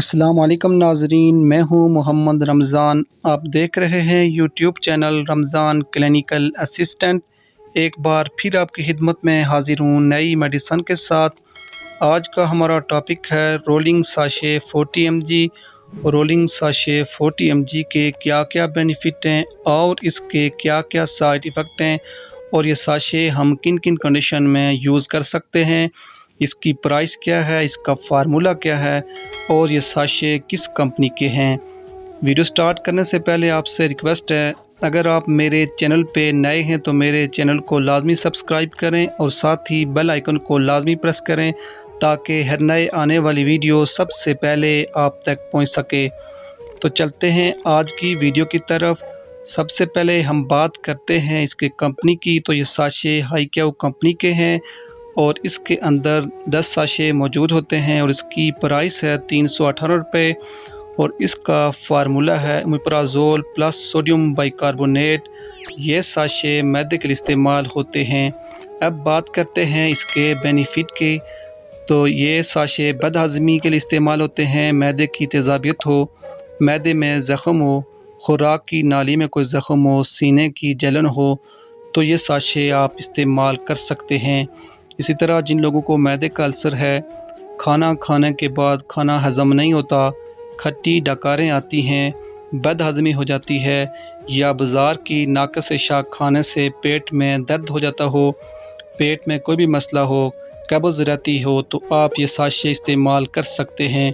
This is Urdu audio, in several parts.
السلام علیکم ناظرین، میں ہوں محمد رمضان۔ آپ دیکھ رہے ہیں یوٹیوب چینل رمضان کلینیکل اسسٹنٹ۔ ایک بار پھر آپ کی خدمت میں حاضر ہوں نئی میڈیسن کے ساتھ۔ آج کا ہمارا ٹاپک ہے rolling sachet 40 mg۔ Rolling sachet 40 mg کے کیا کیا بینیفٹ ہیں اور اس کے کیا کیا سائیڈ ایفیکٹ ہیں، اور یہ ساشے ہم کن کن کنڈیشن میں یوز کر سکتے ہیں، اس کی پرائس کیا ہے، اس کا فارمولا کیا ہے، اور یہ ساشے کس کمپنی کے ہیں۔ ویڈیو سٹارٹ کرنے سے پہلے آپ سے ریکویسٹ ہے، اگر آپ میرے چینل پہ نئے ہیں تو میرے چینل کو لازمی سبسکرائب کریں اور ساتھ ہی بیل آئیکن کو لازمی پریس کریں تاکہ ہر نئے آنے والی ویڈیو سب سے پہلے آپ تک پہنچ سکے۔ تو چلتے ہیں آج کی ویڈیو کی طرف۔ سب سے پہلے ہم بات کرتے ہیں اس کے کمپنی کی۔ تو یہ ساشے ہائی کیو کمپنی کے ہیں اور اس کے اندر 10 ساشے موجود ہوتے ہیں اور اس کی پرائس ہے 318 روپے، اور اس کا فارمولا ہے اومیپرازول پلس سوڈیم بائی کاربونیٹ۔ یہ ساشے معدے کے لیے استعمال ہوتے ہیں۔ اب بات کرتے ہیں اس کے بینیفٹ کی۔ تو یہ ساشے بد ہضمی کے لیے استعمال ہوتے ہیں، معدے کی تیزابیت ہو، معدے میں زخم ہو، خوراک کی نالی میں کوئی زخم ہو، سینے کی جلن ہو، تو یہ ساشے آپ استعمال کر سکتے ہیں۔ اسی طرح جن لوگوں کو معدے کا السر ہے، کھانا کھانے کے بعد کھانا ہضم نہیں ہوتا، کھٹی ڈکاریں آتی ہیں، بد ہضمی ہو جاتی ہے، یا بازار کی ناقص اشیاء کھانے سے پیٹ میں درد ہو جاتا ہو، پیٹ میں کوئی بھی مسئلہ ہو، قبض رہتی ہو، تو آپ یہ ساشے استعمال کر سکتے ہیں۔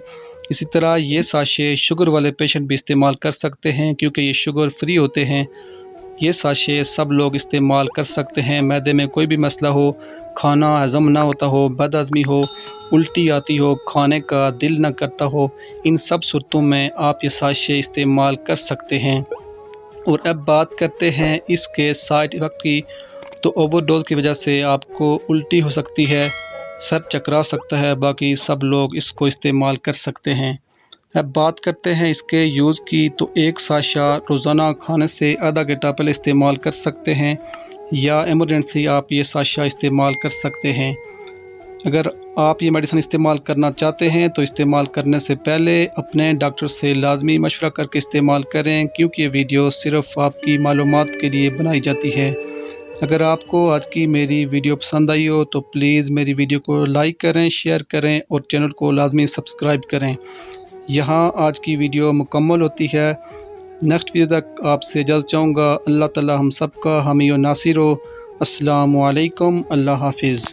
اسی طرح یہ ساشے شوگر والے پیشنٹ بھی استعمال کر سکتے ہیں کیونکہ یہ شوگر فری ہوتے ہیں۔ یہ ساشے سب لوگ استعمال کر سکتے ہیں۔ معدے میں کوئی بھی مسئلہ ہو، کھانا ہضم نہ ہوتا ہو، بد ہضمی ہو، الٹی آتی ہو، کھانے کا دل نہ کرتا ہو، ان سب صورتوں میں آپ یہ ساشے استعمال کر سکتے ہیں۔ اور اب بات کرتے ہیں اس کے سائیڈ ایفیکٹ کی۔ تو اوور ڈوز کی وجہ سے آپ کو الٹی ہو سکتی ہے، سر چکرا سکتا ہے، باقی سب لوگ اس کو استعمال کر سکتے ہیں۔ اب بات کرتے ہیں اس کے یوز کی۔ تو ایک ساشا روزانہ کھانے سے آدھا گھنٹہ پہلے استعمال کر سکتے ہیں، یا ایمرجنسی آپ یہ ساشا استعمال کر سکتے ہیں۔ اگر آپ یہ میڈیسن استعمال کرنا چاہتے ہیں تو استعمال کرنے سے پہلے اپنے ڈاکٹر سے لازمی مشورہ کر کے استعمال کریں، کیونکہ یہ ویڈیو صرف آپ کی معلومات کے لیے بنائی جاتی ہے۔ اگر آپ کو آج کی میری ویڈیو پسند آئی ہو تو پلیز میری ویڈیو کو لائک کریں، شیئر کریں اور چینل کو لازمی سبسکرائب کریں۔ یہاں آج کی ویڈیو مکمل ہوتی ہے۔ نیکسٹ ویڈیو تک آپ سے اجازت چاہوں گا۔ اللہ تعالی ہم سب کا حامی و ناصر ہو۔ السلام علیکم، اللہ حافظ۔